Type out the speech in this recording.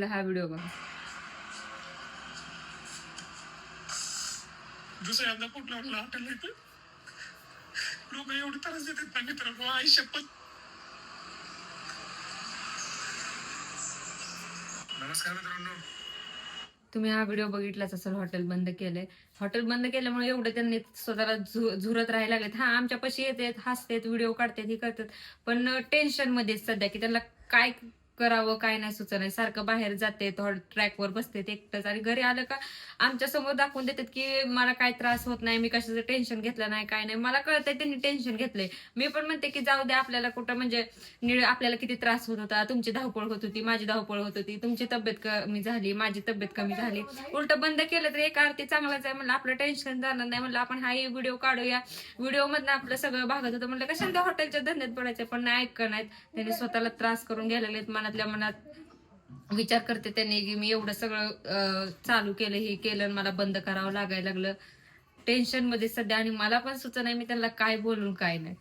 हा व्हिडिओ बघा. दुसऱ्यांदा कुठला हॉटेल येतं लोक एवढी त्रास देतात ना मित्रांनो, आई शपथ. नमस्कार मित्रांनो, तुम्ही हा व्हिडिओ बघितलाच असेल. हॉटेल बंद केलंय. हॉटेल बंद केल्यामुळे एवढं त्यांनी स्वतःला झुरत राहायला लागलेत. हा, आमच्या पशी येतात, हसतात, व्हिडिओ काढतात, हे करतात, पण टेन्शन मध्ये सध्या की त्यांना काय करावं काय नाही सुचत. सारखं बाहेर जाते, ट्रॅकवर बसते एकटंच, आणि घरी आलं का आमच्या समोर दाखवून देतात की मला काय त्रास होत नाही, मी कशाचं टेन्शन घेतलं नाही, काय नाही. मला कळतंय त्यांनी टेन्शन घेतलंय. मी पण म्हणते की जाऊ दे, आपल्याला कुठं म्हणजे आपल्याला किती त्रास होत होता, तुमची धावपळ होत होती, माझी धावपळ होत होती, तुमची तब्येत कमी झाली, माझी तब्येत कमी झाली. उलट बंद केलं तर एका अर्थी चांगलाच आहे. म्हणलं आपलं टेन्शन जाणार नाही. म्हणलं आपण हा व्हिडिओ काढूया, व्हिडिओ मधनं आपलं सगळं भागत होतं. म्हणलं कशाला त्या हॉटेलच्या धंद्यात पडायचं, पण नाही ऐकत नाहीत. त्यांनी स्वतःला त्रास करून घ्यायला लागलेत. मनातल्या मनात विचार करते त्यांनी की मी एवढं सगळं चालू केलं, हे केलं, मला बंद करावं लागायला लागलं. टेन्शन मध्ये सध्या, आणि मला पण सुचत नाही मी त्यांना काय बोलून काय नाही.